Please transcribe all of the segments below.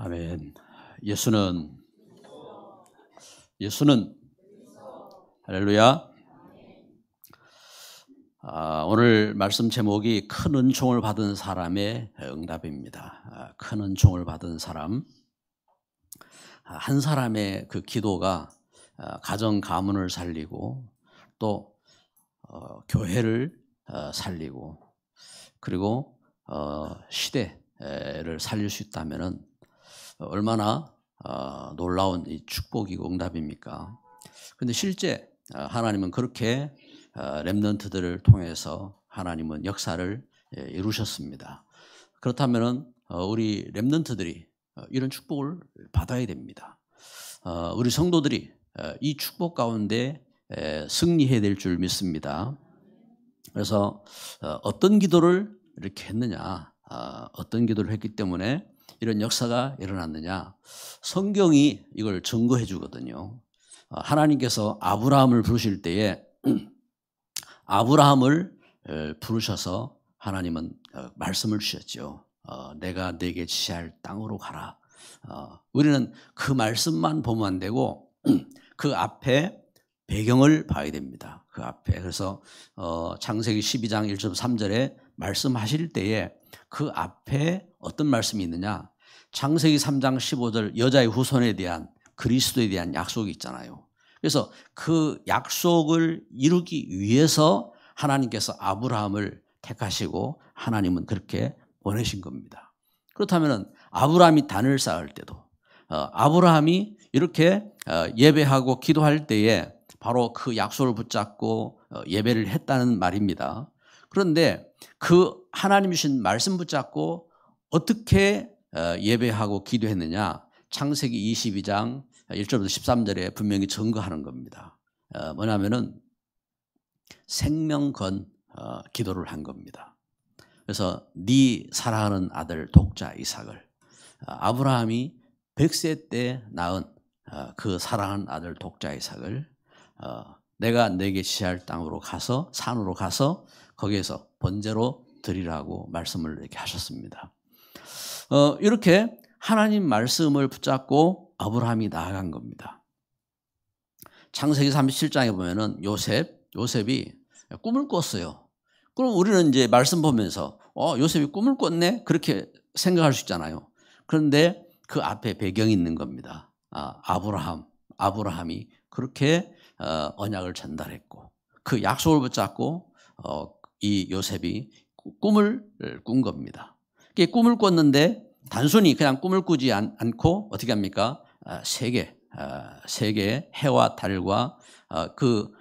아멘. 예수는 할렐루야. 오늘 말씀 제목이 큰 은총을 받은 사람의 응답입니다. 큰 은총을 받은 사람. 한 사람의 그 기도가 가정 가문을 살리고 또 교회를 살리고 그리고 시대를 살릴 수 있다면은 얼마나 놀라운 이 축복이고 응답입니까? 그런데 실제 하나님은 그렇게 렘넌트들을 통해서 하나님은 역사를 이루셨습니다. 그렇다면은 우리 렘넌트들이 이런 축복을 받아야 됩니다. 우리 성도들이 이 축복 가운데 승리해야 될 줄 믿습니다. 그래서 어떤 기도를 이렇게 했느냐, 어떤 기도를 했기 때문에 이런 역사가 일어났느냐, 성경이 이걸 증거해 주거든요. 하나님께서 아브라함을 부르실 때에 아브라함을 부르셔서 하나님은 말씀을 주셨죠. 내가 네게 지시할 땅으로 가라. 우리는 그 말씀만 보면 안 되고 그 앞에 배경을 봐야 됩니다. 그 앞에. 그래서 창세기 12장 1절 3절에 말씀하실 때에 그 앞에 어떤 말씀이 있느냐, 창세기 3장 15절 여자의 후손에 대한 그리스도에 대한 약속이 있잖아요. 그래서 그 약속을 이루기 위해서 하나님께서 아브라함을 택하시고 하나님은 그렇게 보내신 겁니다. 그렇다면 아브라함이 단을 쌓을 때도 아브라함이 이렇게 예배하고 기도할 때에 바로 그 약속을 붙잡고 예배를 했다는 말입니다. 그런데 그 하나님 주신 말씀 붙잡고 어떻게 예배하고 기도했느냐, 창세기 22장 1절부터 13절에 분명히 증거하는 겁니다. 뭐냐면은 생명 건 기도를 한 겁니다. 그래서 네 사랑하는 아들 독자 이삭을, 아브라함이 100세 때 낳은 그 사랑하는 아들 독자 이삭을 내가 네게 지시할 땅으로 가서, 산으로 가서 거기에서 번제로 드리라고 말씀을 이렇게 하셨습니다. 이렇게 하나님 말씀을 붙잡고 아브라함이 나아간 겁니다. 창세기 37장에 보면은 요셉이 꿈을 꿨어요. 그럼 우리는 이제 말씀 보면서 요셉이 꿈을 꿨네? 그렇게 생각할 수 있잖아요. 그런데 그 앞에 배경이 있는 겁니다. 아브라함이 그렇게 언약을 전달했고 그 약속을 붙잡고 이 요셉이 꿈을 꾼 겁니다. 꿈을 꿨는데 단순히 그냥 꿈을 꾸지 않고 어떻게 합니까? 세 개의 해와 달과 그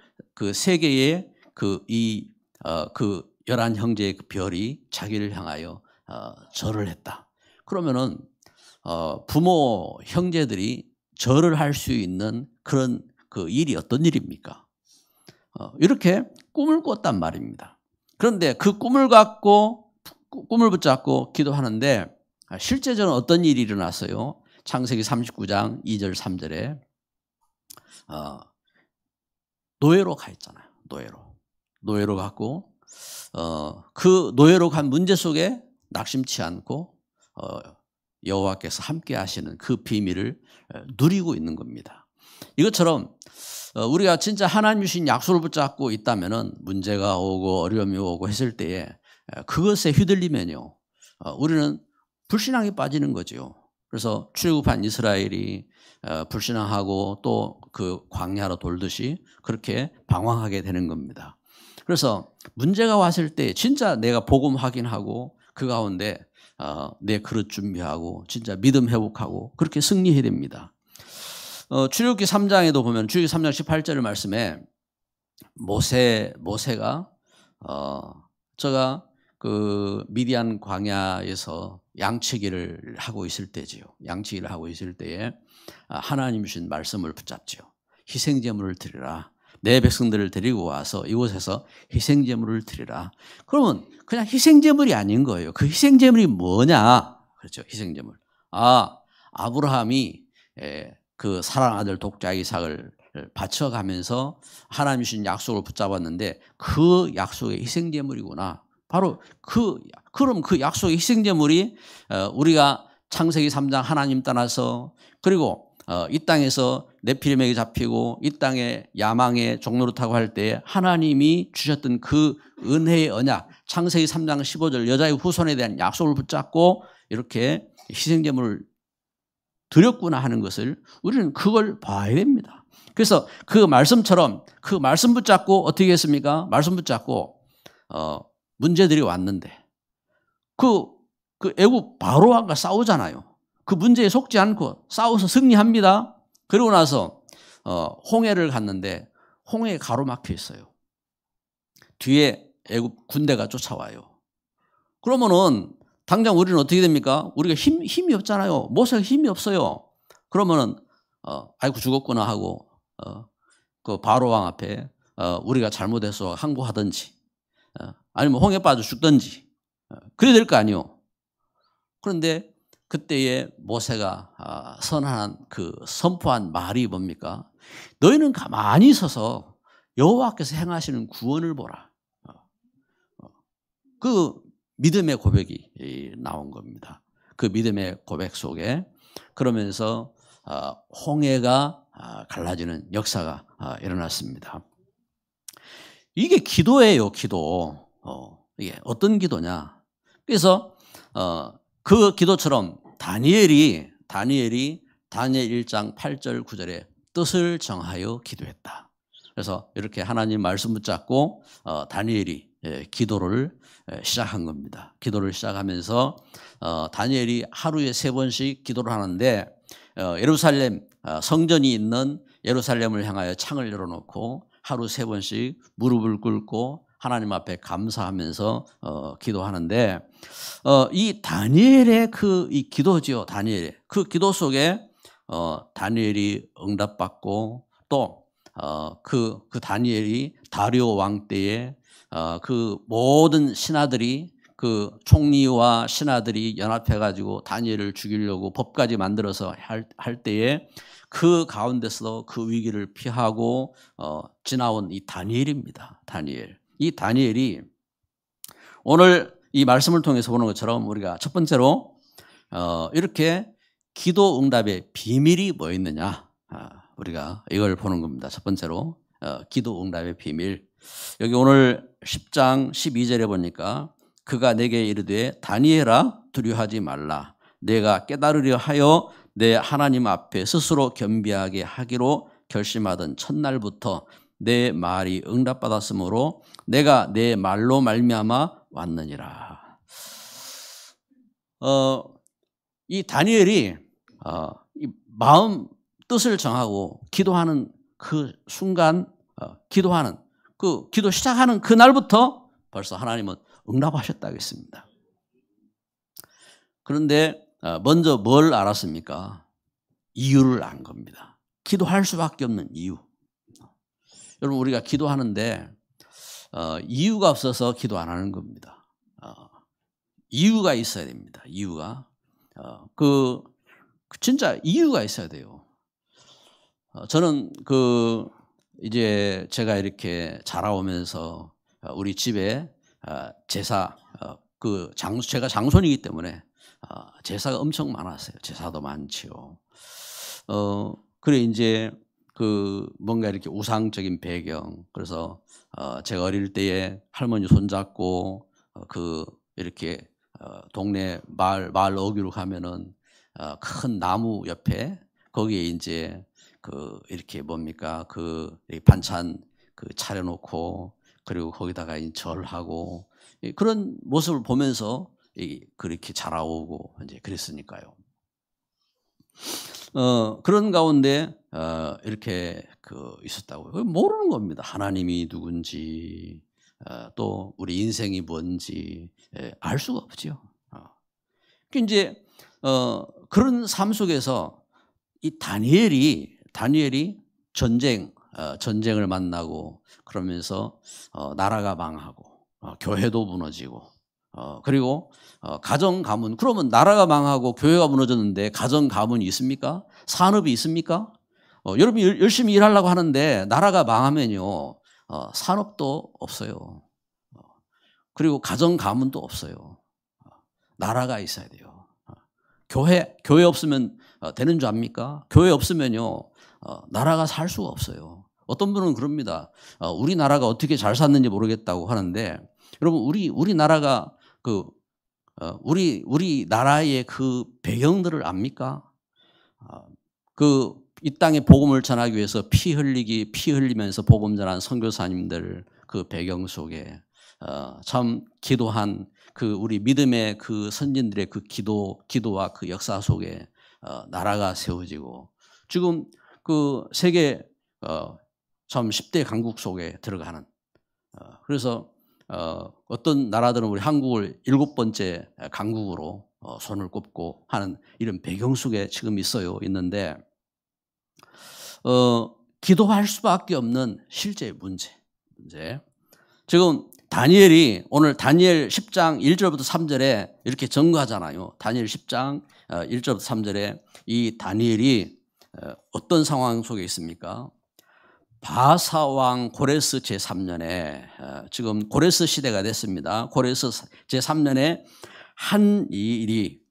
세 개의 그 11형제의 그 별이 자기를 향하여 절을 했다. 그러면은 부모 형제들이 절을 할 수 있는 그런 그 일이 어떤 일입니까? 이렇게 꿈을 꿨단 말입니다. 그런데 그 꿈을 붙잡고 기도하는데 실제적으로 어떤 일이 일어났어요? 창세기 39장 2절 3절에 노예로 가 있잖아요. 노예로 갔고 그 노예로 간 문제 속에 낙심치 않고 여호와께서 함께 하시는 그 비밀을 누리고 있는 겁니다. 이것처럼 우리가 진짜 하나님 주신 약속을 붙잡고 있다면은 문제가 오고 어려움이 오고 했을 때에 그것에 휘둘리면요, 우리는 불신앙에 빠지는 거죠. 그래서 출애굽한 이스라엘이 불신앙하고 또 그 광야로 돌듯이 그렇게 방황하게 되는 겁니다. 그래서 문제가 왔을 때 진짜 내가 복음 확인하고 그 가운데 내 그릇 준비하고 진짜 믿음 회복하고 그렇게 승리해야 됩니다. 출애굽기 3장에도 보면 출애굽기 3장 18절 말씀에 모세가 제가 그 미디안 광야에서 양치기를 하고 있을 때지요. 양치기를 하고 있을 때에 하나님 주신 말씀을 붙잡지요. 희생제물을 드리라. 내 백성들을 데리고 와서 이곳에서 희생제물을 드리라. 그러면 그냥 희생제물이 아닌 거예요. 그 희생제물이 뭐냐? 그렇죠. 희생제물. 아브라함이 그 사랑하는 아들 독자 이삭을 바쳐가면서 하나님 주신 약속을 붙잡았는데 그 약속의 희생제물이구나. 바로 그럼 그 약속의 희생제물이 우리가 창세기 3장 하나님 떠나서 그리고 이 땅에서 네피림에게 잡히고 이 땅에 야망의 종노릇하고 할 때 하나님이 주셨던 그 은혜의 언약, 창세기 3장 15절 여자의 후손에 대한 약속을 붙잡고 이렇게 희생제물을 드렸구나 하는 것을 우리는 그걸 봐야 됩니다. 그래서 그 말씀처럼 그 말씀 붙잡고 어떻게 했습니까? 말씀 붙잡고 문제들이 왔는데 그 애국 바로왕과 싸우잖아요. 그 문제에 속지 않고 싸워서 승리합니다. 그러고 나서 홍해를 갔는데 홍해에 가로막혀 있어요. 뒤에 애국 군대가 쫓아와요. 그러면은 당장 우리는 어떻게 됩니까? 우리가 힘이 없잖아요. 모세가 힘이 없어요. 그러면은 아이고 죽었구나 하고 그 바로왕 앞에 우리가 잘못해서 항복하든지 아니면 홍해 빠져 죽든지 그래야 될 거 아니에요. 그런데 그때에 모세가 선언한 그 선포한 말이 뭡니까? 너희는 가만히 있어서 여호와께서 행하시는 구원을 보라. 그 믿음의 고백이 나온 겁니다. 그 믿음의 고백 속에 그러면서 홍해가 갈라지는 역사가 일어났습니다. 이게 기도예요, 기도. 이게 어떤 기도냐? 그래서 그 기도처럼 다니엘이 다니엘 1장 8절 9절에 뜻을 정하여 기도했다. 그래서 이렇게 하나님 말씀 붙잡고 다니엘이 기도를 시작한 겁니다. 기도를 시작하면서 다니엘이 하루에 3번씩 기도를 하는데 예루살렘 성전이 있는 예루살렘을 향하여 창을 열어놓고 하루 3번씩 무릎을 꿇고 하나님 앞에 감사하면서 기도하는데 이 다니엘의 이 기도죠. 다니엘의 그 기도 속에 다니엘이 응답받고 또 그 다니엘이 다리오 왕 때에 그 모든 신하들이 그 총리와 신하들이 연합해 가지고 다니엘을 죽이려고 법까지 만들어서 할 때에 그 가운데서 그 위기를 피하고 지나온 이 다니엘입니다. 다니엘. 이 다니엘이 오늘 이 말씀을 통해서 보는 것처럼 우리가 첫 번째로 이렇게 기도 응답의 비밀이 뭐 있느냐 우리가 이걸 보는 겁니다. 첫 번째로 기도 응답의 비밀. 여기 오늘 10장 12절에 보니까 그가 내게 이르되 다니엘아 두려워하지 말라. 내가 깨달으려 하여 내 하나님 앞에 스스로 겸비하게 하기로 결심하던 첫날부터 내 말이 응답받았으므로 내가 내 말로 말미암아 왔느니라. 이 다니엘이 이 마음 뜻을 정하고 기도하는 그 순간 기도하는 그 기도 시작하는 그날부터 벌써 하나님은 응답하셨다고 했습니다. 그런데 먼저 뭘 알았습니까? 이유를 안 겁니다. 기도할 수밖에 없는 이유. 여러분 우리가 기도하는데 이유가 없어서 기도 안 하는 겁니다. 이유가 있어야 됩니다. 이유가 진짜 이유가 있어야 돼요. 저는 이제 제가 이렇게 자라오면서 우리 집에 제사 제가 장손이기 때문에 제사가 엄청 많았어요. 제사도 많지요. 그래 이제 뭔가 이렇게 우상적인 배경. 그래서 제가 어릴 때에 할머니 손잡고 이렇게 동네 마을 어귀로 가면은 큰 나무 옆에 거기에 이제 이렇게 뭡니까 반찬 차려놓고 그리고 거기다가 절하고 그런 모습을 보면서 그렇게 자라오고 이제 그랬으니까요. 그런 가운데 이렇게 있었다고요. 모르는 겁니다. 하나님이 누군지 또 우리 인생이 뭔지 알 수가 없죠. 이제 그런 삶 속에서 이 다니엘이 전쟁을 만나고 그러면서 나라가 망하고 교회도 무너지고 그리고 가정 가문. 그러면 나라가 망하고 교회가 무너졌는데 가정 가문이 있습니까? 산업이 있습니까? 여러분이 열심히 일하려고 하는데 나라가 망하면요 산업도 없어요. 그리고 가정 가문도 없어요. 나라가 있어야 돼요. 교회 없으면 되는 줄 압니까? 교회 없으면요 나라가 살 수가 없어요. 어떤 분은 그럽니다. 우리나라가 어떻게 잘 샀는지 모르겠다고 하는데 여러분 우리나라가 우리 나라의 그 배경들을 압니까? 이 땅에 복음을 전하기 위해서 피 흘리면서 복음 전한 선교사님들 그 배경 속에 참 기도한 우리 믿음의 그 선진들의 그 기도와 그 역사 속에 나라가 세워지고 지금 그 세계 참 10대 강국 속에 들어가는 그래서 어떤 나라들은 우리 한국을 7번째 강국으로 손을 꼽고 하는 이런 배경 속에 지금 있는데 기도할 수밖에 없는 실제 문제. 지금 다니엘이 오늘 다니엘 10장 1절부터 3절에 이렇게 전거하잖아요. 다니엘 10장 1절부터 3절에 이 다니엘이 어떤 상황 속에 있습니까? 바사왕 고레스 제3년에 지금 고레스 시대가 됐습니다. 고레스 제3년에 한 일이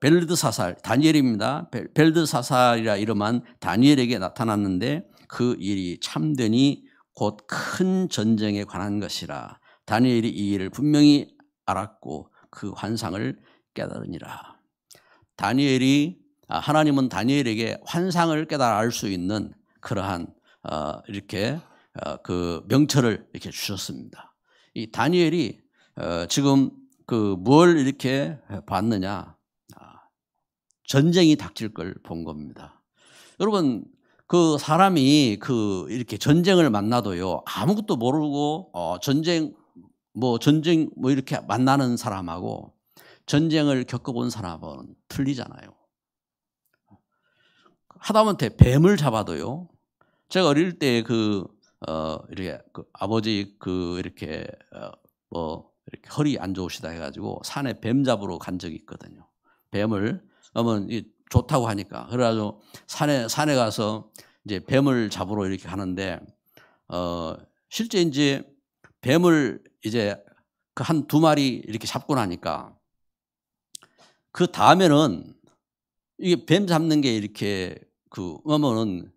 벨드사살 다니엘입니다. 벨드사살이라 이름한 다니엘에게 나타났는데 그 일이 참되니 곧 큰 전쟁에 관한 것이라. 다니엘이 이 일을 분명히 알았고 그 환상을 깨달으니라. 하나님은 다니엘에게 환상을 깨달아 알 수 있는 그러한 이렇게 그 명철을 이렇게 주셨습니다. 이 다니엘이 지금 뭘 이렇게 봤느냐? 전쟁이 닥칠 걸 본 겁니다. 여러분 사람이 이렇게 전쟁을 만나도요 아무것도 모르고 전쟁 이렇게 만나는 사람하고 전쟁을 겪어본 사람은 틀리잖아요. 하다못해 뱀을 잡아도요. 제가 어릴 때 이렇게 아버지 이렇게 이렇게 허리 안 좋으시다 해가지고 산에 뱀 잡으러 간 적이 있거든요. 뱀을 좋다고 하니까 그래가지고 산에 가서 이제 뱀을 잡으러 이렇게 가는데 실제 이제 뱀을 이제 한 2마리 이렇게 잡고 나니까 그 다음에는 이게 뱀 잡는 게 이렇게 그러면은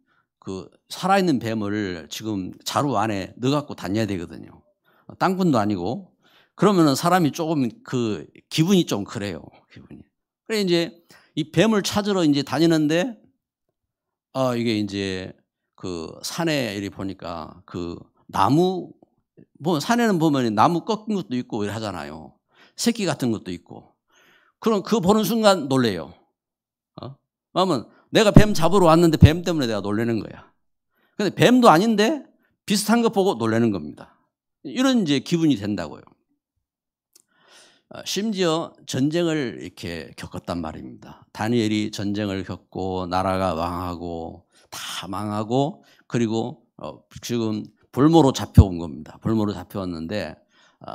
살아있는 뱀을 지금 자루 안에 넣어갖고 다녀야 되거든요. 땅꾼도 아니고 그러면은 사람이 조금 기분이 좀 그래요. 기분이. 그래 이제 이 뱀을 찾으러 이제 다니는데 이게 이제 산에 이렇게 보니까 나무 산에는 보면 나무 꺾인 것도 있고 이렇게 하잖아요. 새끼 같은 것도 있고. 그럼 보는 순간 놀래요. 그러면 내가 뱀 잡으러 왔는데 뱀 때문에 내가 놀라는 거야. 근데 뱀도 아닌데 비슷한 거 보고 놀라는 겁니다. 이런 이제 기분이 된다고요. 심지어 전쟁을 이렇게 겪었단 말입니다. 다니엘이 전쟁을 겪고 나라가 망하고 다 망하고 그리고 지금 볼모로 잡혀온 겁니다. 볼모로 잡혀왔는데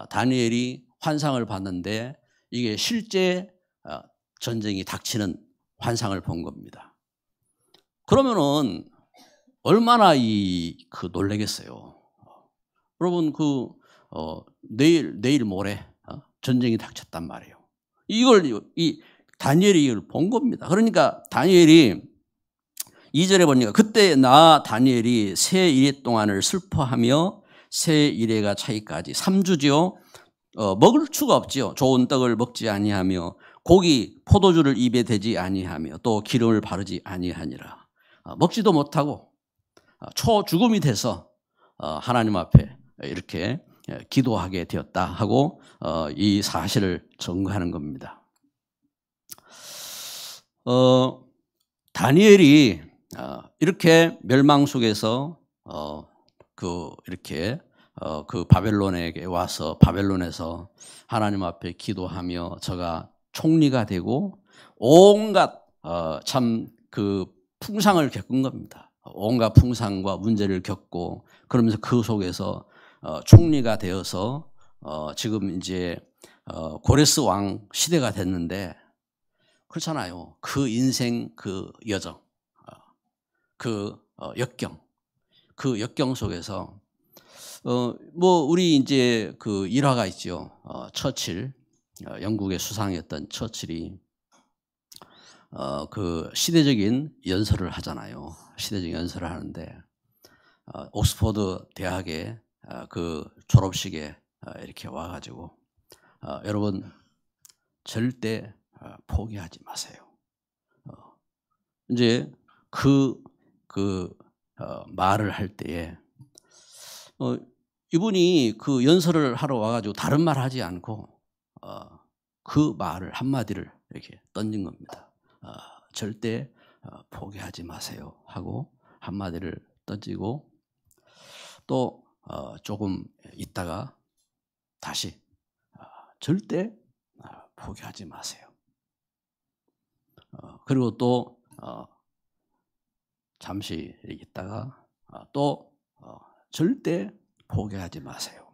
다니엘이 환상을 봤는데 이게 실제 전쟁이 닥치는 환상을 본 겁니다. 그러면은 얼마나 놀라겠어요. 여러분 내일 모레 전쟁이 닥쳤단 말이에요. 이 다니엘이 이걸 본 겁니다. 그러니까 다니엘이 2절에 보니까 그때 나 다니엘이 새 이래 동안을 슬퍼하며 새 이래가 차기까지 3주지요. 먹을 수가 없지요. 좋은 떡을 먹지 아니하며 고기 포도주를 입에 대지 아니하며 또 기름을 바르지 아니하니라. 먹지도 못하고 초죽음이 돼서 하나님 앞에 이렇게 기도하게 되었다 하고 이 사실을 증거하는 겁니다. 다니엘이 이렇게 멸망 속에서 이렇게 바벨론에게 와서 바벨론에서 하나님 앞에 기도하며 저가 총리가 되고 온갖 참 풍상을 겪은 겁니다. 온갖 풍상과 문제를 겪고 그러면서 그 속에서 총리가 되어서 지금 이제 고레스 왕 시대가 됐는데 그렇잖아요. 그 인생 여정, 역경 속에서 우리 이제 일화가 있죠. 처칠 영국의 수상이었던 처칠이 그 시대적인 연설을 하잖아요. 시대적인 연설을 하는데 옥스퍼드 대학의 그 졸업식에 이렇게 와가지고 여러분 절대 포기하지 마세요. 이제 그 말을 할 때에 이분이 그 연설을 하러 와가지고 다른 말 하지 않고 그 말을 한마디를 이렇게 던진 겁니다. 절대 포기하지 마세요 하고 한마디를 던지고 또 조금 있다가 다시 절대 포기하지 마세요. 그리고 또 잠시 있다가 또 절대 포기하지 마세요.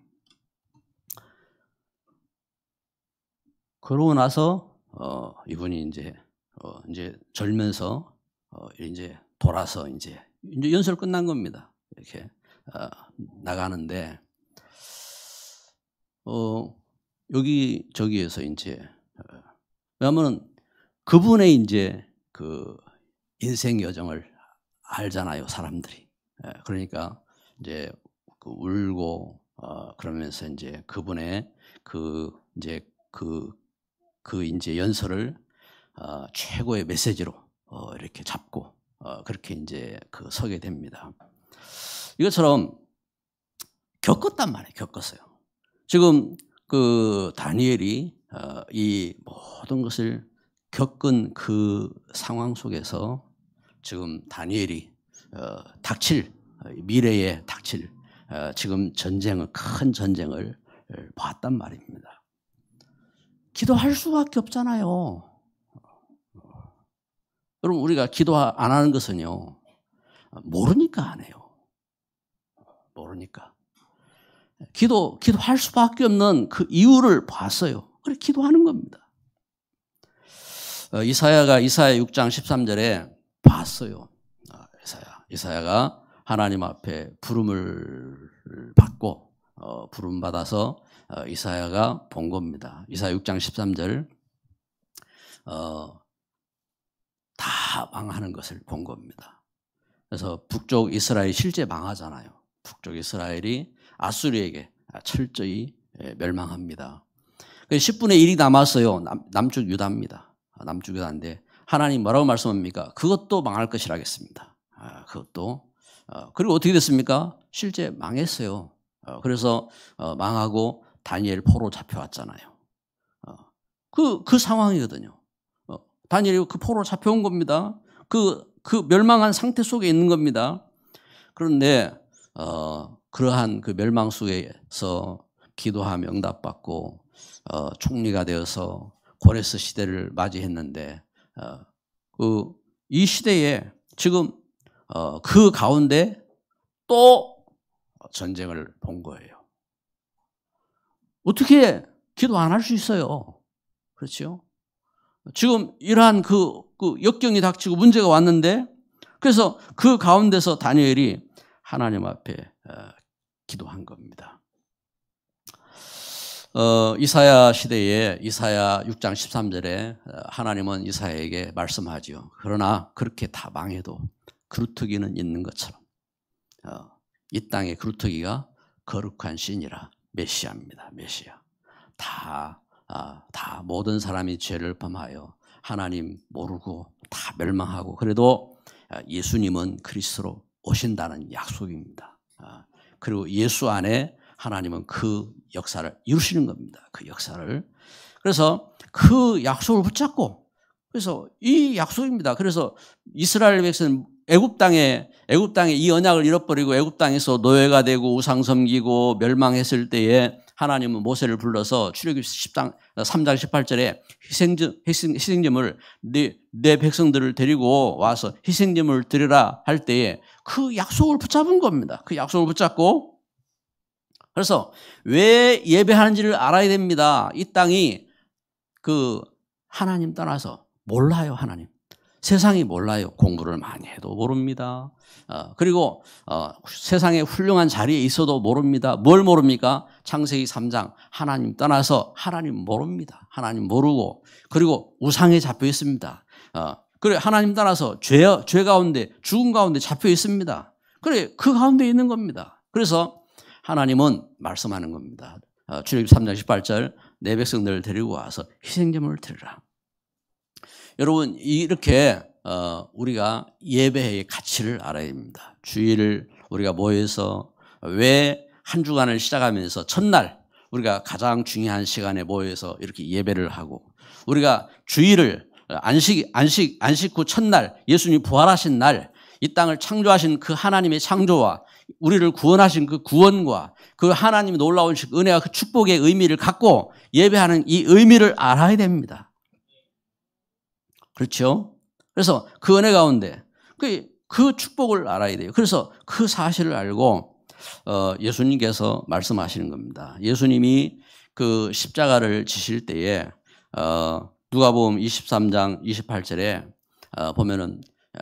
그러고 나서 이분이 이제 절면서 이제 돌아서 이제 연설 끝난 겁니다. 이렇게 나가는데 여기저기에서 이제 왜냐하면 그분의 이제 그 인생 여정을 알잖아요, 사람들이. 그러니까 이제 울고 그러면서 이제 그분의 이제 연설을 최고의 메시지로 이렇게 잡고 그렇게 이제 서게 됩니다. 이것처럼 겪었단 말이에요. 겪었어요. 지금 다니엘이 이 모든 것을 겪은 그 상황 속에서 지금 다니엘이 미래에 닥칠 지금 큰 전쟁을 봤단 말입니다. 기도할 수밖에 없잖아요. 여러분 우리가 기도 안 하는 것은요 모르니까 안 해요. 모르니까 기도할 수밖에 없는 그 이유를 봤어요. 그래 기도하는 겁니다. 이사야 6장 13절에 봤어요. 이사야가 하나님 앞에 부름을 받고 부름 받아서 이사야가 본 겁니다. 이사야 6장 13절 다 망하는 것을 본 겁니다. 그래서 북쪽 이스라엘이 실제 망하잖아요. 북쪽 이스라엘이 아수리에게 철저히 멸망합니다. 10분의 1이 남았어요. 남쪽 유다입니다. 남쪽 유다인데 하나님 뭐라고 말씀합니까? 그것도 망할 것이라겠습니다. 그것도 그리고 어떻게 됐습니까? 실제 망했어요. 그래서 망하고 다니엘 포로 잡혀왔잖아요. 그 상황이거든요. 다니엘이 그 포로 잡혀온 겁니다. 그 멸망한 상태 속에 있는 겁니다. 그런데 그러한 그 멸망 속에서 기도하며 응답받고 총리가 되어서 고레스 시대를 맞이했는데 이 시대에 지금 그 가운데 또 전쟁을 본 거예요. 어떻게 기도 안 할 수 있어요? 그렇죠? 지금 이러한 그 역경이 닥치고 문제가 왔는데 그래서 그 가운데서 다니엘이 하나님 앞에 기도한 겁니다. 이사야 시대에 이사야 6장 13절에 하나님은 이사야에게 말씀하죠. 그러나 그렇게 다 망해도 그루터기는 있는 것처럼 이 땅의 그루터기가 거룩한 신이라 메시아입니다. 메시아. 다 모든 사람이 죄를 범하여 하나님 모르고 다 멸망하고 그래도 예수님은 그리스도로 오신다는 약속입니다. 그리고 예수 안에 하나님은 그 역사를 이루시는 겁니다. 그 역사를. 그래서 그 약속을 붙잡고 그래서 이 약속입니다. 그래서 이스라엘 백성은 애굽 땅에 이 언약을 잃어버리고 애굽 땅에서 노예가 되고 우상 섬기고 멸망했을 때에 하나님은 모세를 불러서 출애굽기 3장 18절에 희생제물 내 백성들을 데리고 와서 희생제물을 드리라 할 때에 그 약속을 붙잡은 겁니다. 그 약속을 붙잡고 그래서 왜 예배하는지를 알아야 됩니다. 이 땅이 하나님 떠나서 몰라요. 하나님. 세상이 몰라요. 공부를 많이 해도 모릅니다. 그리고 세상에 훌륭한 자리에 있어도 모릅니다. 뭘 모릅니까? 창세기 3장 하나님 떠나서 하나님 모릅니다. 하나님 모르고 그리고 우상에 잡혀 있습니다. 그래 하나님 따라서 죄 가운데 죽음 가운데 잡혀 있습니다. 그래 그 가운데 있는 겁니다. 그래서 하나님은 말씀하는 겁니다. 출애굽기 3장 18절 내 백성들을 데리고 와서 희생제물을 드리라. 여러분 이렇게 우리가 예배의 가치를 알아야 됩니다. 주일을 우리가 모여서 왜 한 주간을 시작하면서 첫날 우리가 가장 중요한 시간에 모여서 이렇게 예배를 하고 우리가 주일을 안식 후 첫날 예수님이 부활하신 날 이 땅을 창조하신 그 하나님의 창조와 우리를 구원하신 그 구원과 그 하나님의 놀라운 은혜와 그 축복의 의미를 갖고 예배하는 이 의미를 알아야 됩니다. 그렇죠? 그래서 그 은혜 가운데 그 축복을 알아야 돼요. 그래서 그 사실을 알고 예수님께서 말씀하시는 겁니다. 예수님이 그 십자가를 지실 때에 누가복음 23장 28절에 보면은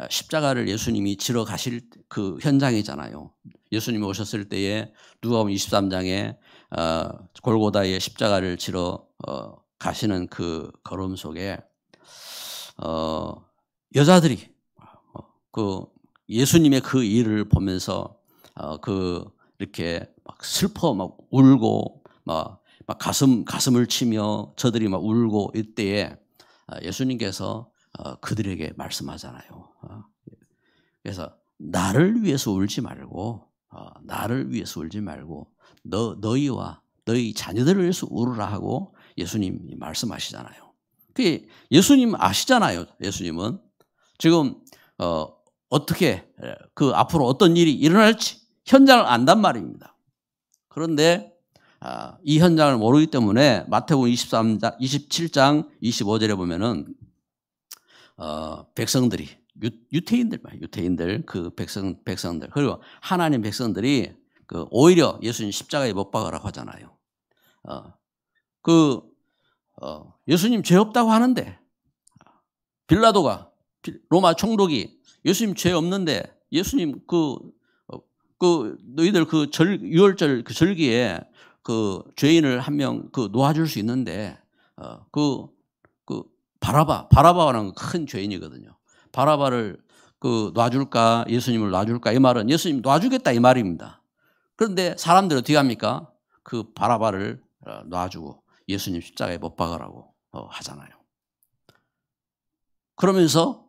십자가를 예수님이 지러 가실 그 현장이잖아요. 예수님이 오셨을 때에 누가복음 23장에 골고다의 십자가를 지러 가시는 그 걸음 속에 여자들이 그 예수님의 그 일을 보면서 이렇게 막 슬퍼 막 울고 막 가슴을 치며 저들이 막 울고 이때에 예수님께서 그들에게 말씀하잖아요. 그래서 나를 위해서 울지 말고 너희와 너희 자녀들을 위해서 울으라 하고 예수님이 말씀하시잖아요. 그게 예수님 아시잖아요. 예수님은 지금 어떻게 그 앞으로 어떤 일이 일어날지 현장을 안단 말입니다. 그런데 이 현장을 모르기 때문에 마태복음 27장 25절에 보면은 백성들이 유태인들 그 백성들 그리고 하나님 백성들이 오히려 예수님 십자가에 못 박으라고 하잖아요. 예수님 죄 없다고 하는데 빌라도가 로마 총독이 예수님 죄 없는데 예수님 너희들 유월절 그 절기에 그 죄인을 한 명 놓아줄 수 있는데 바라바라는 큰 죄인이거든요. 바라바를 놔줄까 예수님을 놔줄까 이 말은 예수님 놔주겠다 이 말입니다. 그런데 사람들이 어떻게 합니까? 그 바라바를 놔주고 예수님 십자가에 못 박으라고 하잖아요. 그러면서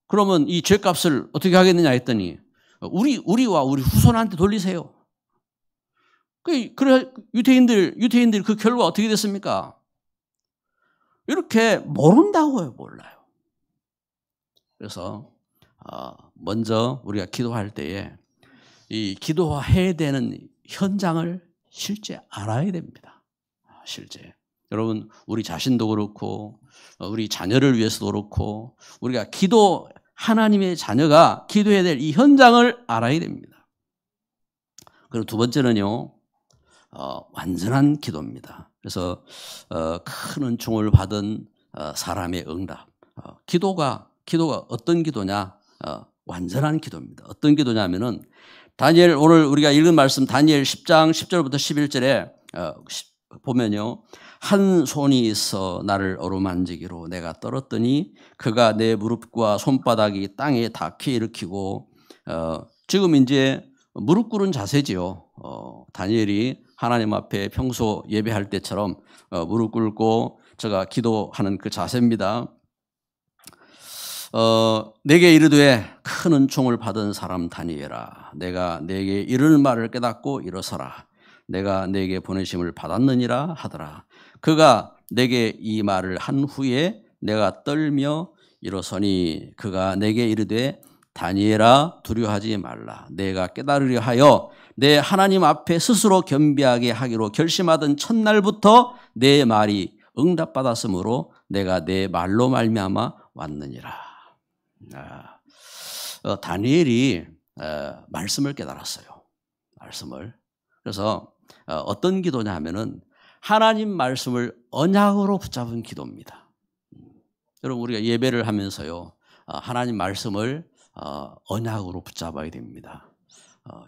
그러면 이 죄값을 어떻게 하겠느냐 했더니 우리와 우리 후손한테 돌리세요. 그래 유태인들 그 결과 어떻게 됐습니까? 이렇게 모른다고요, 몰라요. 그래서 먼저 우리가 기도할 때에 이 기도해야 되는 현장을 실제 알아야 됩니다. 실제 여러분 우리 자신도 그렇고 우리 자녀를 위해서도 그렇고 우리가 하나님의 자녀가 기도해야 될 이 현장을 알아야 됩니다. 그리고 두 번째는요, 완전한 기도입니다. 그래서 큰 은총을 받은 사람의 응답. 기도가 어떤 기도냐? 완전한 기도입니다. 어떤 기도냐면은 오늘 우리가 읽은 말씀 다니엘 10장 10절부터 11절에 보면요. 한 손이 있어 나를 어루만지기로 내가 떨었더니 그가 내 무릎과 손바닥이 땅에 닿게 일으키고 지금 이제 무릎 꿇은 자세지요. 다니엘이 하나님 앞에 평소 예배할 때처럼 무릎 꿇고 제가 기도하는 그 자세입니다. 내게 이르되 큰 은총을 받은 사람 다니엘아 내가 내게 이를 말을 깨닫고 일어서라 내가 내게 보내심을 받았느니라 하더라. 그가 내게 이 말을 한 후에 내가 떨며 일어서니 그가 내게 이르되 다니엘아 두려워하지 말라 내가 깨달으려 하여 내 하나님 앞에 스스로 겸비하게 하기로 결심하던 첫날부터 내 말이 응답받았으므로 내가 내 말로 말미암아 왔느니라. 다니엘이 말씀을 깨달았어요. 말씀을. 그래서 어떤 기도냐 하면은 하나님 말씀을 언약으로 붙잡은 기도입니다. 여러분 우리가 예배를 하면서요 하나님 말씀을 언약으로 붙잡아야 됩니다.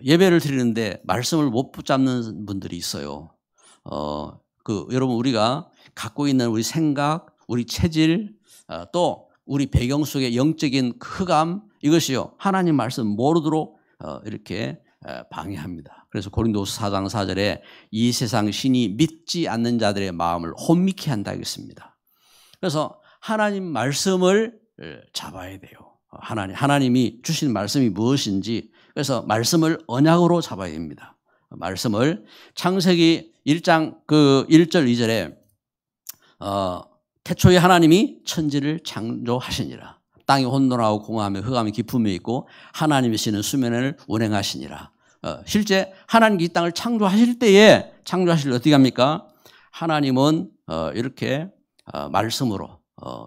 예배를 드리는데 말씀을 못 붙잡는 분들이 있어요. 여러분 우리가 갖고 있는 우리 생각, 우리 체질, 또 우리 배경 속의 영적인 흑암 이것이요 하나님 말씀 모르도록 이렇게 방해합니다. 그래서 고린도서 4장 4절에 이 세상 신이 믿지 않는 자들의 마음을 혼미케 한다 했습니다. 그래서 하나님 말씀을 잡아야 돼요. 하나님이 주신 말씀이 무엇인지 그래서 말씀을 언약으로 잡아야 됩니다. 말씀을 창세기 1장 1절 2절에 태초에 하나님이 천지를 창조하시니라. 땅이 혼돈하고 공허하며 흑암이 깊음에 있고 하나님이시는 수면을 운행하시니라. 실제 하나님이 이 땅을 창조하실 때에 어떻게 합니까? 하나님은 이렇게 말씀으로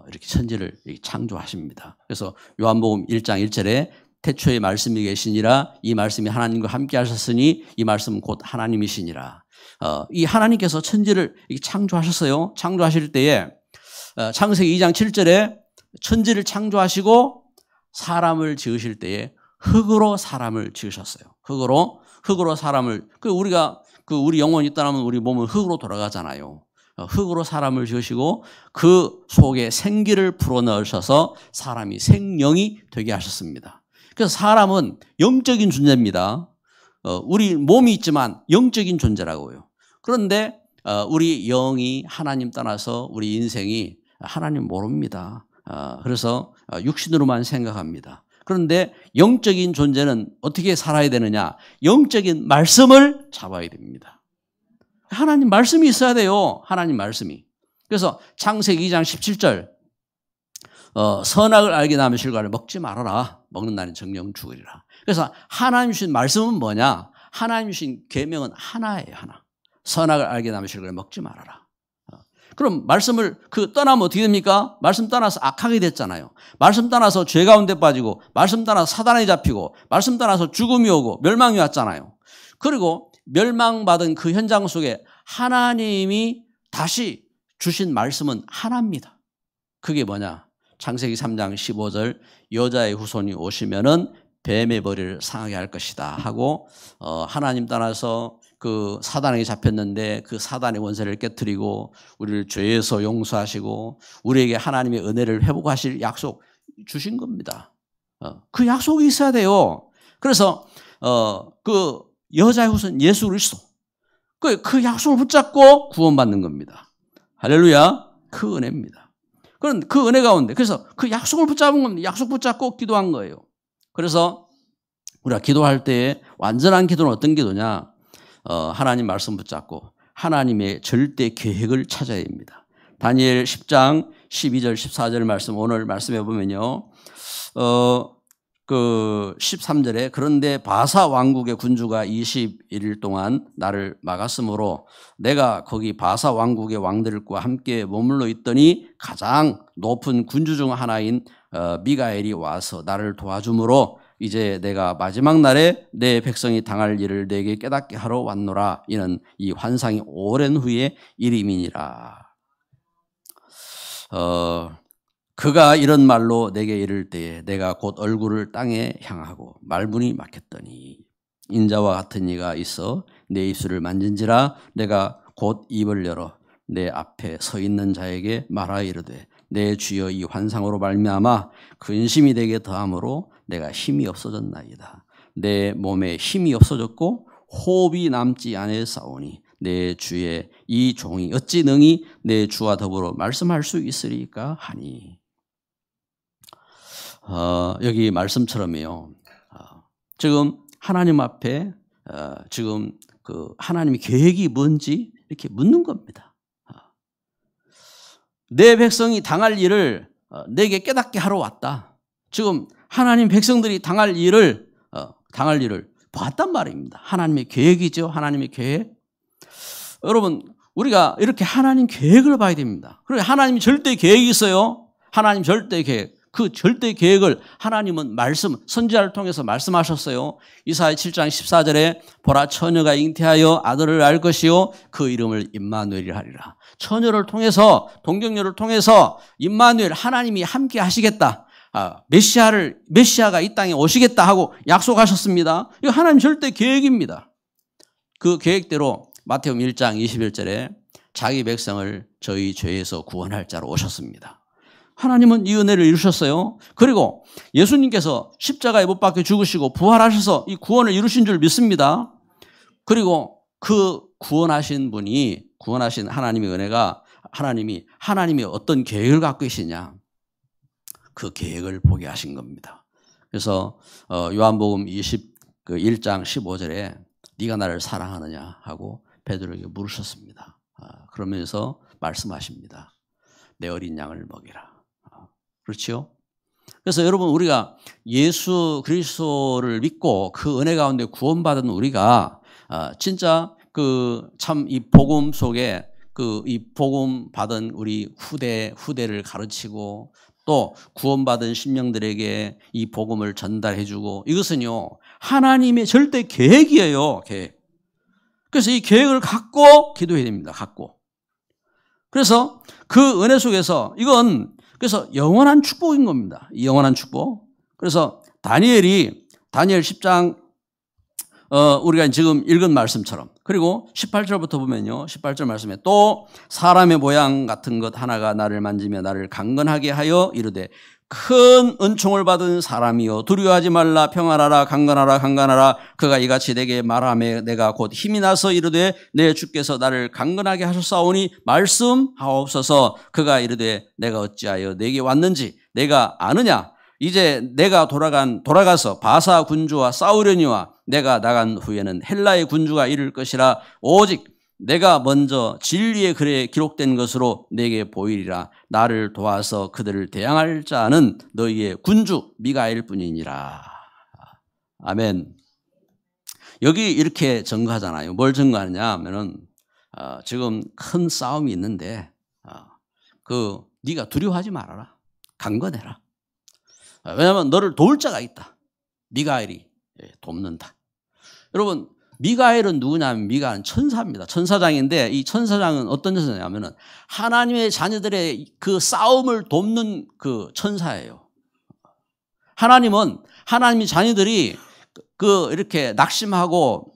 이렇게 천지를 창조하십니다. 그래서 요한복음 1장 1절에 태초에 말씀이 계시니라 이 말씀이 하나님과 함께 하셨으니 이 말씀은 곧 하나님이시니라. 이 하나님께서 천지를 창조하셨어요. 창조하실 때에 창세기 2장 7절에 천지를 창조하시고 사람을 지으실 때에 흙으로 사람을 지으셨어요. 흙으로 사람을 우리 영혼이 떠나면 우리 몸은 흙으로 돌아가잖아요. 흙으로 사람을 지으시고 그 속에 생기를 불어넣으셔서 사람이 생명이 되게 하셨습니다. 그래서 사람은 영적인 존재입니다. 우리 몸이 있지만 영적인 존재라고요. 그런데 우리 영이 하나님 떠나서 우리 인생이 하나님 모릅니다. 그래서 육신으로만 생각합니다. 그런데 영적인 존재는 어떻게 살아야 되느냐? 영적인 말씀을 잡아야 됩니다. 하나님 말씀이 있어야 돼요. 하나님 말씀이. 그래서 창세기 2장 17절 선악을 알게 하며 실과를 먹지 말아라. 먹는 날은 정령 죽으리라. 그래서 하나님 주신 말씀은 뭐냐? 하나님 주신 계명은 하나예요. 하나. 선악을 알게 하며 실과를 먹지 말아라. 그럼 말씀을 떠나면 어떻게 됩니까? 말씀 떠나서 악하게 됐잖아요. 말씀 떠나서 죄 가운데 빠지고 말씀 떠나서 사단에 잡히고 말씀 떠나서 죽음이 오고 멸망이 왔잖아요. 그리고 멸망받은 그 현장 속에 하나님이 다시 주신 말씀은 하나입니다. 그게 뭐냐? 창세기 3장 15절 여자의 후손이 오시면은 뱀의 머리를 상하게 할 것이다 하고 하나님 따라서 그 사단에게 잡혔는데 그 사단의 원세를 깨뜨리고 우리를 죄에서 용서하시고 우리에게 하나님의 은혜를 회복하실 약속 주신 겁니다. 그 약속이 있어야 돼요. 그래서 그 여자의 후손 예수 그리스도 그 약속을 붙잡고 구원받는 겁니다. 할렐루야. 그 은혜입니다. 그런 그 은혜 가운데 그래서 그 약속을 붙잡은 겁니다. 약속 붙잡고 기도한 거예요. 그래서 우리가 기도할 때 완전한 기도는 어떤 기도냐? 하나님 말씀 붙잡고 하나님의 절대 계획을 찾아야 됩니다. 다니엘 10장 12절 14절 말씀 오늘 말씀해 보면요. 그 13절에 그런데 바사 왕국의 군주가 21일 동안 나를 막았으므로 내가 거기 바사 왕국의 왕들과 함께 머물러 있더니 가장 높은 군주 중 하나인 미가엘이 와서 나를 도와주므로 이제 내가 마지막 날에 내 백성이 당할 일을 내게 깨닫게 하러 왔노라. 이는 이 환상이 오랜 후의 일임이니라. 그가 이런 말로 내게 이를 때에 내가 곧 얼굴을 땅에 향하고 말문이 막혔더니 인자와 같은 이가 있어 내 입술을 만진지라 내가 곧 입을 열어 내 앞에 서 있는 자에게 말하 이르되 내 주여 이 환상으로 말미암아 근심이 되게 더함으로 내가 힘이 없어졌나이다. 내 몸에 힘이 없어졌고 호흡이 남지 않았사오니 내 주의 이 종이 어찌 능히 내 주와 더불어 말씀할 수 있으리까 하니. 여기 말씀처럼요. 지금 하나님 앞에 지금 그 하나님의 계획이 뭔지 이렇게 묻는 겁니다. 내 백성이 당할 일을 내게 깨닫게 하러 왔다. 지금 하나님 백성들이 당할 일을 봤단 말입니다. 하나님의 계획이죠. 하나님의 계획. 여러분 우리가 이렇게 하나님 계획을 봐야 됩니다. 그리고 하나님이 절대 계획이 있어요. 하나님 절대 계획. 그 절대 계획을 하나님은 선지자를 통해서 말씀하셨어요. 이사야 7장 14절에 보라 처녀가 잉태하여 아들을 낳을 것이요 그 이름을 임마누엘이라 하리라. 처녀를 통해서 동정녀를 통해서 임마누엘 하나님이 함께 하시겠다. 메시아가 이 땅에 오시겠다 하고 약속하셨습니다. 이거 하나님 절대 계획입니다. 그 계획대로 마태복음 1장 21절에 자기 백성을 저희 죄에서 구원할 자로 오셨습니다. 하나님은 이 은혜를 이루셨어요. 그리고 예수님께서 십자가에 못 박혀 죽으시고 부활하셔서 이 구원을 이루신 줄 믿습니다. 그리고 그 구원하신 분이, 구원하신 하나님의 은혜가 하나님이 어떤 계획을 갖고 계시냐, 그 계획을 보게 하신 겁니다. 그래서 요한복음 21장 15절에 네가 나를 사랑하느냐 하고 베드로에게 물으셨습니다. 그러면서 말씀하십니다. 내 어린 양을 먹이라. 그렇죠? 그래서 여러분, 우리가 예수 그리스도를 믿고 그 은혜 가운데 구원받은 우리가 진짜 참 이 복음 속에 이 복음 받은 우리 후대를 가르치고 또 구원받은 심령들에게 이 복음을 전달해주고, 이것은요 하나님의 절대 계획이에요. 계획. 그래서 이 계획을 갖고 기도해야 됩니다. 갖고. 그래서 그 은혜 속에서 그래서 영원한 축복인 겁니다. 이 영원한 축복. 그래서 다니엘 10장 우리가 지금 읽은 말씀처럼, 그리고 18절부터 보면요, 18절 말씀에 또 사람의 모양 같은 것 하나가 나를 만지며 나를 강건하게 하여 이르되 큰 은총을 받은 사람이여 두려워하지 말라. 평안하라. 강건하라. 그가 이같이 내게 말하며 내가 곧 힘이 나서 이르되 내 주께서 나를 강건하게 하셨사오니 말씀하옵소서. 그가 이르되 내가 어찌하여 내게 왔는지 내가 아느냐. 이제 내가 돌아가서 바사 군주와 싸우려니와 내가 나간 후에는 헬라의 군주가 이를 것이라. 오직 내가 먼저 진리의 글에 기록된 것으로 내게 보이리라. 나를 도와서 그들을 대항할 자는 너희의 군주 미가엘 뿐이니라. 아멘. 여기 이렇게 증거하잖아요. 뭘 증거하느냐 하면은 지금 큰 싸움이 있는데 네가 두려워하지 말아라. 강건해라. 왜냐하면 너를 도울 자가 있다. 미가엘이 돕는다. 여러분, 미가엘은 누구냐면 미가엘은 천사입니다. 천사장인데 이 천사장은 어떤 천사냐면은 하나님의 자녀들의 그 싸움을 돕는 그 천사예요. 하나님은 하나님의 자녀들이 이렇게 낙심하고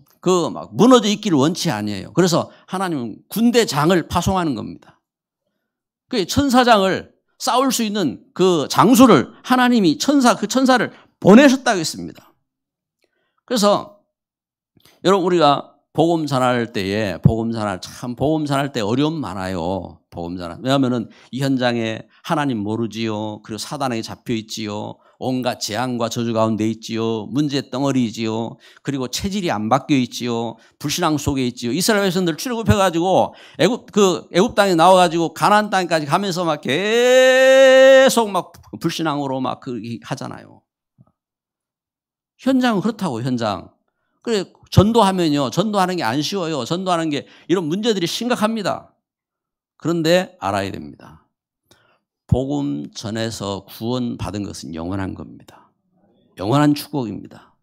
막 무너져 있기를 원치 아니에요. 그래서 하나님은 군대장을 파송하는 겁니다. 그 천사장을 싸울 수 있는 그 장소를 하나님이 그 천사를 보내셨다고 했습니다. 그래서 여러분, 우리가 복음 전할 때 어려움 많아요. 복음 전할. 왜냐하면은 이 현장에 하나님 모르지요. 그리고 사단에게 잡혀 있지요. 온갖 재앙과 저주 가운데 있지요. 문제 덩어리지요. 그리고 체질이 안 바뀌어 있지요. 불신앙 속에 있지요. 이스라엘 백성들 출애굽해가지고 애굽 땅에 나와가지고 가나안 땅까지 가면서 막 계속 막 불신앙으로 막 하잖아요. 현장은 그렇다고. 현장. 그래, 전도하면요, 전도하는 게 안 쉬워요. 전도하는 게 이런 문제들이 심각합니다. 그런데 알아야 됩니다. 복음 전에서 구원받은 것은 영원한 겁니다. 영원한 축복입니다.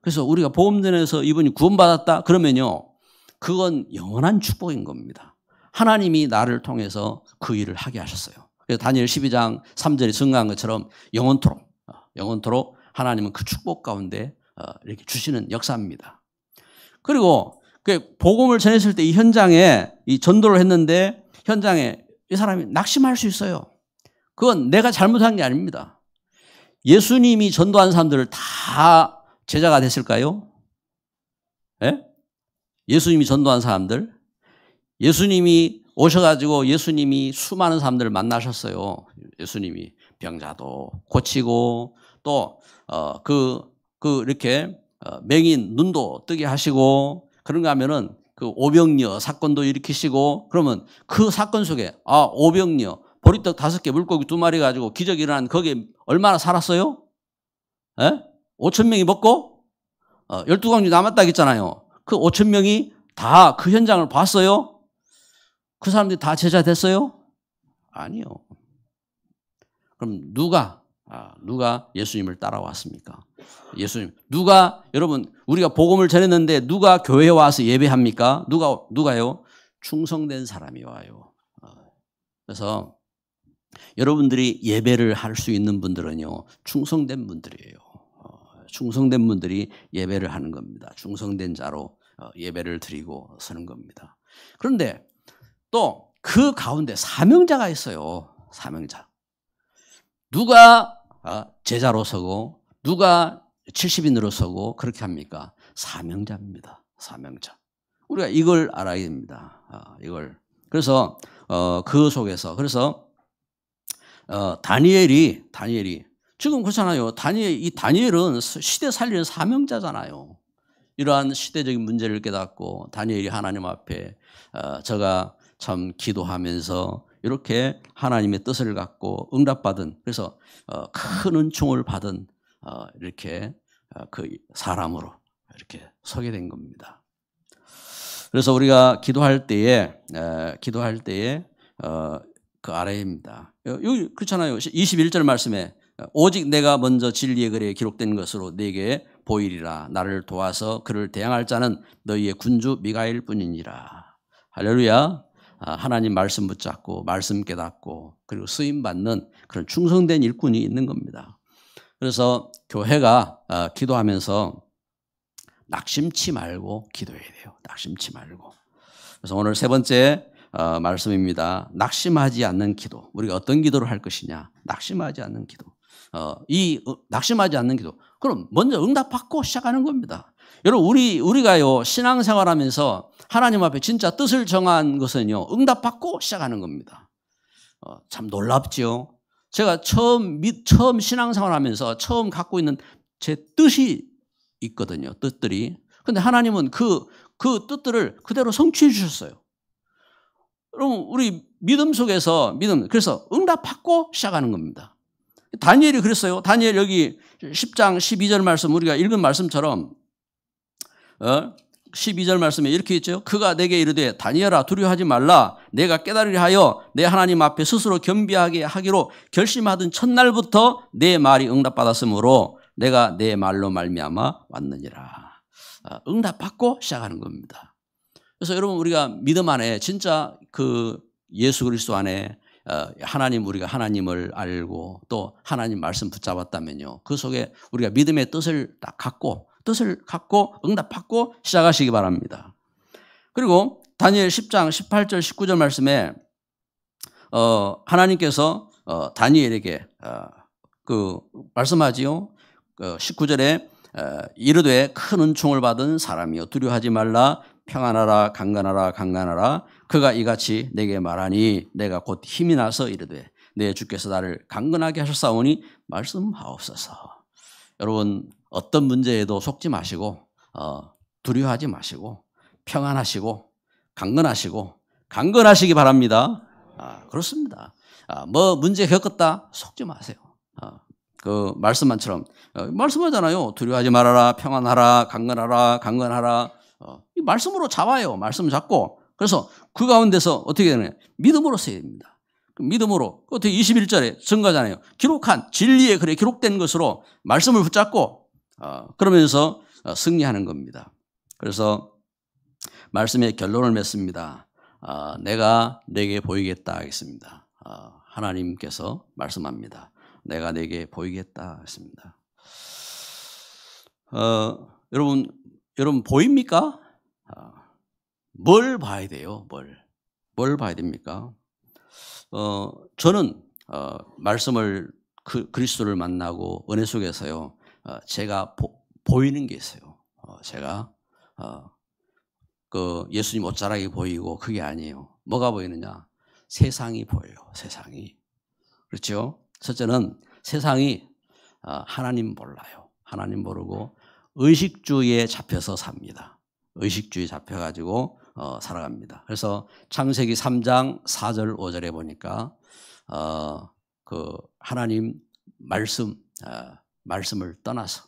그래서 우리가 복음 전에서 이분이 구원받았다 그러면요, 그건 영원한 축복인 겁니다. 하나님이 나를 통해서 그 일을 하게 하셨어요. 그래서 다니엘 12장 3절에 증거한 것처럼 영원토록 하나님은 그 축복 가운데 이렇게 주시는 역사입니다. 그리고 복음을 전했을 때 이 현장에 이 전도를 했는데 현장에 이 사람이 낙심할 수 있어요. 그건 내가 잘못한 게 아닙니다. 예수님이 전도한 사람들을 다 제자가 됐을까요? 예? 예수님이 전도한 사람들, 예수님이 오셔가지고 예수님이 수많은 사람들을 만나셨어요. 예수님이 병자도 고치고 또 이렇게 맹인 눈도 뜨게 하시고, 그런가 하면은 그 오병이어 사건도 일으키시고, 그러면 그 사건 속에 오병이어 보리떡 5개 물고기 2마리 가지고 기적이 일어난 거기에 얼마나 살았어요? 5,000명이 먹고 12광주 남았다 했잖아요. 그 5,000명이 다 그 현장을 봤어요? 그 사람들이 다 제자 됐어요? 아니요. 그럼 누가 예수님을 따라왔습니까? 여러분, 우리가 복음을 전했는데 누가 교회에 와서 예배합니까? 누가요? 충성된 사람이 와요. 그래서 여러분들이 예배를 할 수 있는 분들은요, 충성된 분들이에요. 충성된 분들이 예배를 하는 겁니다. 충성된 자로 예배를 드리고 서는 겁니다. 그런데 또 그 가운데 사명자가 있어요. 사명자. 누가 제자로 서고 누가 70인으로 서고 그렇게 합니까? 사명자입니다. 사명자. 우리가 이걸 알아야 됩니다. 이걸. 그래서 그 속에서 그래서 다니엘이 지금 그렇잖아요. 이 다니엘은 시대 살리는 사명자잖아요. 이러한 시대적인 문제를 깨닫고 다니엘이 하나님 앞에 저가 참 기도하면서 이렇게 하나님의 뜻을 갖고 응답받은 그래서 큰 은총을 받은 이렇게 그 사람으로 이렇게 서게 된 겁니다. 그래서 우리가 기도할 때에 그 아래입니다. 여기 그렇잖아요. 21절 말씀에 오직 내가 먼저 진리의 글에 기록된 것으로 네게 보이리라. 나를 도와서 그를 대항할 자는 너희의 군주 미가엘 뿐이니라. 할렐루야. 하나님 말씀 붙잡고 말씀 깨닫고 그리고 쓰임받는 그런 충성된 일꾼이 있는 겁니다. 그래서 교회가 기도하면서 낙심치 말고 기도해야 돼요. 낙심치 말고. 그래서 오늘 세 번째 말씀입니다. 낙심하지 않는 기도. 우리가 어떤 기도를 할 것이냐. 낙심하지 않는 기도. 낙심하지 않는 기도. 그럼 먼저 응답받고 시작하는 겁니다. 여러분 우리가요 신앙생활하면서 하나님 앞에 진짜 뜻을 정한 것은요 응답받고 시작하는 겁니다. 참 놀랍지요. 제가 처음 신앙생활하면서 처음 갖고 있는 제 뜻이 있거든요. 뜻들이. 그런데 하나님은 그 뜻들을 그대로 성취해 주셨어요. 그럼 우리 믿음 속에서 그래서 응답받고 시작하는 겁니다. 다니엘이 그랬어요. 다니엘 여기 10장 12절 말씀 우리가 읽은 말씀처럼 12절 말씀에 이렇게 있죠. 그가 내게 이르되 다니엘아 두려워하지 말라. 내가 깨달으려 하여 내 하나님 앞에 스스로 겸비하게 하기로 결심하던 첫날부터 내 말이 응답받았으므로 내가 내 말로 말미암아 왔느니라. 응답받고 시작하는 겁니다. 그래서 여러분 우리가 믿음 안에 진짜 그 예수 그리스도 안에 우리가 하나님을 알고 또 하나님 말씀 붙잡았다면요. 그 속에 우리가 믿음의 뜻을 딱 갖고 응답받고 시작하시기 바랍니다. 그리고 다니엘 10장 18절 19절 말씀에 하나님께서 다니엘에게 말씀하지요. 19절에 이르되 큰 은총을 받은 사람이여 두려워하지 말라. 평안하라 강건하라 그가 이같이 내게 말하니 내가 곧 힘이 나서 이르되 내 주께서 나를 강건하게 하셨사오니 말씀하옵소서. 여러분 어떤 문제에도 속지 마시고 두려워하지 마시고 평안하시고 강건하시기 바랍니다. 그렇습니다. 뭐 문제 겪었다 속지 마세요. 그 말씀만처럼 말씀하잖아요. 두려워하지 말아라 평안하라 강건하라 이 말씀으로 잡아요. 말씀 잡고 그래서 그 가운데서 어떻게 되느냐 믿음으로 써야 됩니다. 믿음으로 어떻게 21절에 증거잖아요. 기록한 진리의 글에 기록된 것으로 말씀을 붙잡고 그러면서 승리하는 겁니다. 그래서 말씀의 결론을 맺습니다. 내가 내게 보이겠다 하겠습니다. 하나님께서 말씀합니다. 내가 내게 보이겠다 했습니다. 여러분 보입니까? 뭘 봐야 돼요? 뭘 봐야 됩니까? 저는 말씀을 그리스도를 만나고 은혜 속에서요. 제가 보이는 게 있어요. 제가 그 예수님 옷자락이 보이고 그게 아니에요. 뭐가 보이느냐? 세상이 보여요. 세상이. 그렇죠? 첫째는 세상이 하나님 몰라요. 하나님 모르고 의식주의에 잡혀서 삽니다. 의식주의에 잡혀가지고 살아갑니다. 그래서 창세기 3장 4절 5절에 보니까 그 하나님 말씀을 떠나서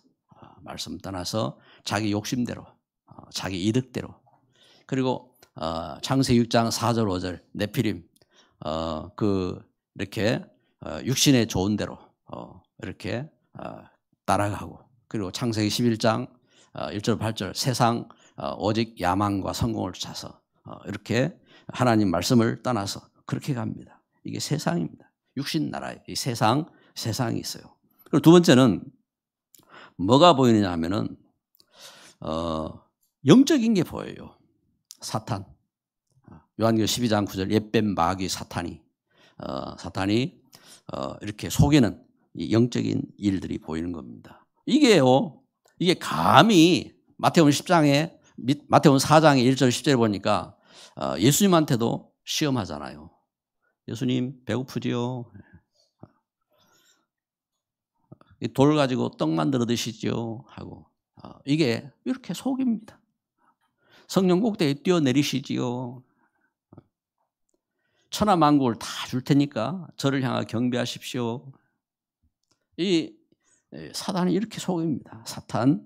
자기 욕심대로 자기 이득대로 그리고 창세기 6장 4절 5절 네피림 이렇게 육신의 좋은 대로 이렇게 따라가고 그리고 창세기 11장 1절 8절 세상 오직 야망과 성공을 쫓아서 이렇게 하나님 말씀을 떠나서 그렇게 갑니다. 이게 세상입니다. 육신 나라에 이 세상이 있어요. 그리고 두 번째는 뭐가 보이느냐 하면은 영적인 게 보여요. 사탄. 요한계시록 12장 9절 옛뱀 마귀 사탄이 이렇게 속이는 이 영적인 일들이 보이는 겁니다. 이게요, 이게 감히 마태복음 10장에 마태복음 4장에 1절 10절에 보니까 예수님한테도 시험하잖아요. 예수님 배고프지요? 돌 가지고 떡 만들어 드시죠? 하고 이게 이렇게 속입니다. 성령 꼭대기에 뛰어내리시지요? 천하 만국을 다 줄 테니까 저를 향하여 경배하십시오. 이 사단이 이렇게 속입니다. 사탄.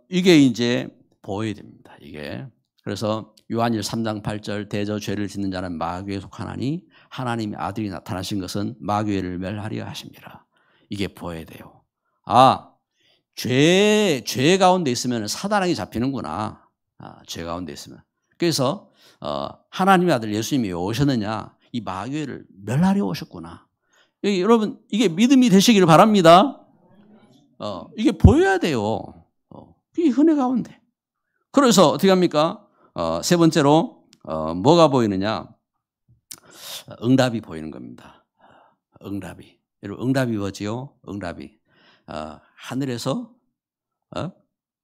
이게 이제 보여야 됩니다. 이게. 그래서 요한일 3장 8절 대저 죄를 짓는 자는 마귀에 속하나니 하나님의 아들이 나타나신 것은 마귀를 멸하려 하십니다. 이게 보여야 돼요. 죄 가운데 있으면 사단에게 잡히는구나. 죄 가운데 있으면. 그래서 하나님의 아들 예수님이 왜 오셨느냐? 이 마귀를 멸하려 오셨구나. 여러분 이게 믿음이 되시기를 바랍니다. 이게 보여야 돼요. 이 은혜 가운데. 그래서 어떻게 합니까? 세 번째로 뭐가 보이느냐? 응답이 보이는 겁니다. 응답이. 여러분 응답이 뭐지요? 응답이. 하늘에서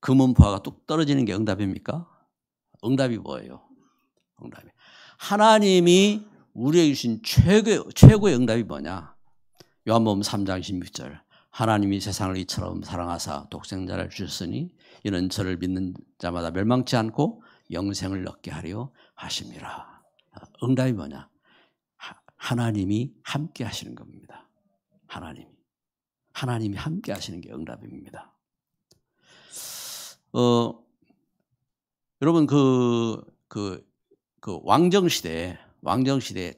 금은보화가 뚝 떨어지는 게 응답입니까? 응답이 뭐예요? 응답이. 하나님이 우리에게 주신 최고의 응답이 뭐냐? 요한복음 3장 16절. 하나님이 세상을 이처럼 사랑하사 독생자를 주셨으니 이는 저를 믿는 자마다 멸망치 않고 영생을 얻게 하려 하심이라. 응답이 뭐냐? 하나님이 함께 하시는 겁니다. 하나님이 함께 하시는 게 응답입니다. 여러분 그 왕정시대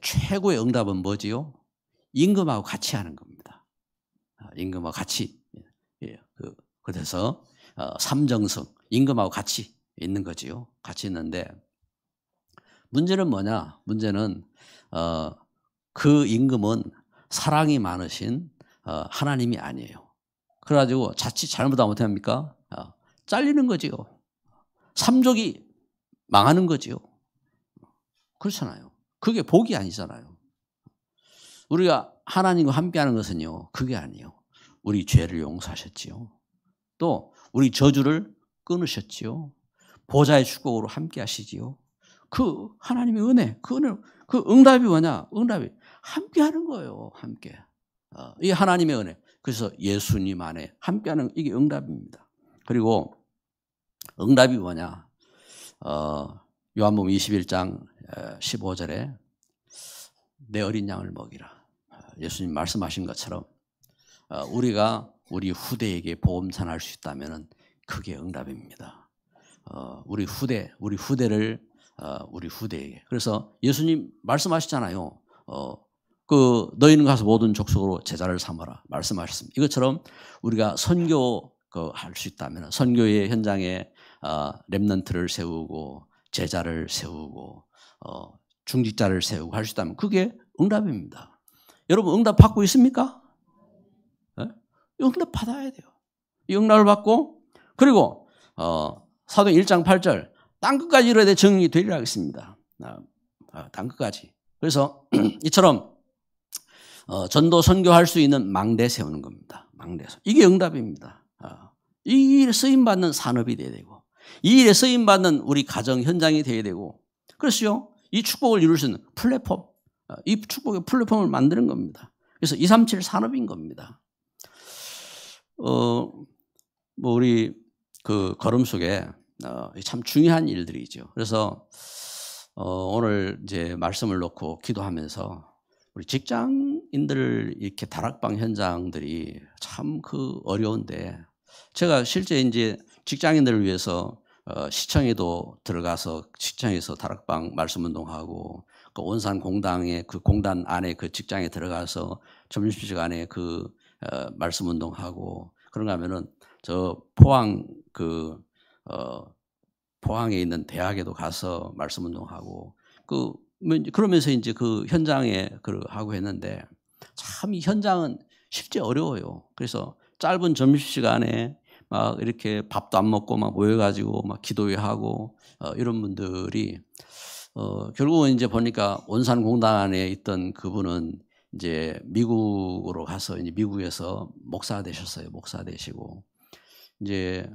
최고의 응답은 뭐지요? 임금하고 같이 하는 겁니다. 임금하고 같이. 그래서 삼정성, 임금하고 같이 있는 거지요. 같이 있는데 문제는 뭐냐? 문제는 그 임금은 사랑이 많으신 하나님이 아니에요. 그래가지고 자칫 잘못하면 어떻게 합니까? 잘리는 거지요. 삼족이 망하는 거지요. 그렇잖아요. 그게 복이 아니잖아요. 우리가 하나님과 함께하는 것은요, 그게 아니에요. 우리 죄를 용서하셨지요. 또 우리 저주를 끊으셨지요. 보좌의 축복으로 함께하시지요. 그 하나님의 은혜, 그 응답이 뭐냐? 응답이 함께하는 거예요. 함께. 이 하나님의 은혜. 그래서 예수님 안에 함께하는 이게 응답입니다. 그리고 응답이 뭐냐? 요한복음 21장 15절에 내 어린 양을 먹이라. 예수님 말씀하신 것처럼 우리가 우리 후대에게 복음 전할 수 있다면 그게 응답입니다. 우리 후대에게. 그래서 예수님 말씀하시잖아요. 너희는 가서 모든 족속으로 제자를 삼아라 말씀하셨습니다. 이것처럼 우리가 선교 할 수 있다면 선교의 현장에 렘넌트를 세우고 제자를 세우고 중직자를 세우고 할 수 있다면 그게 응답입니다. 여러분 응답 받고 있습니까? 네? 응답 받아야 돼요. 이 응답을 받고 그리고 사도행 1장 8절 땅끝까지 이르되 정이 되리라 하겠습니다. 땅끝까지. 그래서 이처럼 전도 선교할 수 있는 망대 세우는 겁니다. 망대. 이게 응답입니다. 이 일에 쓰임받는 산업이 돼야 되고 이 일에 쓰임받는 우리 가정 현장이 돼야 되고 그렇죠. 이 축복을 이룰 수 있는 플랫폼, 이 축복의 플랫폼을 만드는 겁니다. 그래서 237 산업인 겁니다. 우리 그 걸음 속에 참 중요한 일들이죠. 그래서 오늘 이제 말씀을 놓고 기도하면서 우리 직장인들 이렇게 다락방 현장들이 참 어려운데 제가 실제 이제 직장인들을 위해서 시청에도 들어가서 시청에서 다락방 말씀 운동하고 그 온산 공당의 그 공단 안에 그 직장에 들어가서 점심시간에 말씀 운동하고 그런가 하면은 저 포항에 있는 대학에도 가서 말씀 운동하고 그러면서 이제 그 현장에 하고 했는데 참 이 현장은 쉽지 어려워요. 그래서 짧은 점심시간에 막 이렇게 밥도 안 먹고 막 모여가지고 막 기도회하고 이런 분들이 결국은 이제 보니까 온산 공단 안에 있던 그분은 이제 미국으로 가서 이제 미국에서 목사 되셨어요. 목사 되시고 이제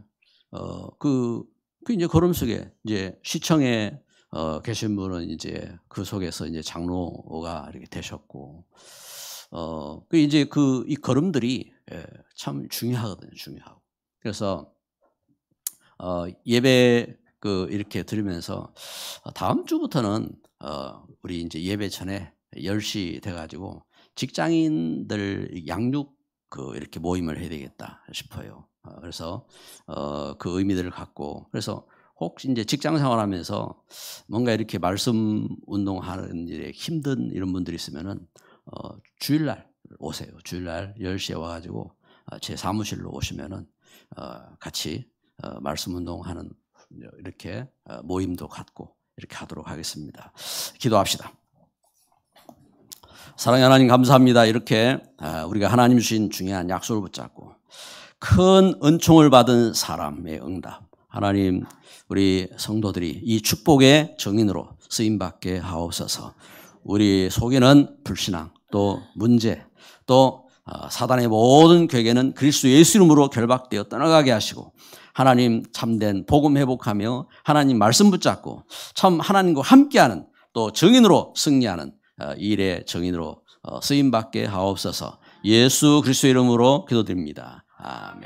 그 이제 걸음 속에 이제 시청에 계신 분은 이제 그 속에서 이제 장로가 이렇게 되셨고 그 이제 이 걸음들이 참 중요하거든요. 중요하고 그래서 예배 이렇게 들으면서 다음 주부터는 우리 이제 예배 전에 10시 돼가지고 직장인들 양육 이렇게 모임을 해야 되겠다 싶어요. 그래서 그 의미들을 갖고 그래서 혹시 이제 직장 생활하면서 뭔가 이렇게 말씀 운동하는 일에 힘든 이런 분들이 있으면은 주일날 오세요. 주일날 10시에 와가지고 제 사무실로 오시면은 같이 말씀 운동하는 이렇게 모임도 갖고 이렇게 하도록 하겠습니다. 기도합시다. 사랑의 하나님 감사합니다. 이렇게 우리가 하나님 주신 중요한 약속을 붙잡고 큰 은총을 받은 사람의 응답. 하나님 우리 성도들이 이 축복의 증인으로 쓰임받게 하옵소서. 우리 속에는 불신앙 또 문제 또 사단의 모든 괴계는 그리스도 예수 이름으로 결박되어 떠나가게 하시고 하나님 참된 복음 회복하며 하나님 말씀 붙잡고 참 하나님과 함께하는 또 증인으로 승리하는 일의 증인으로 쓰임받게 하옵소서. 예수 그리스도 이름으로 기도드립니다. 아멘.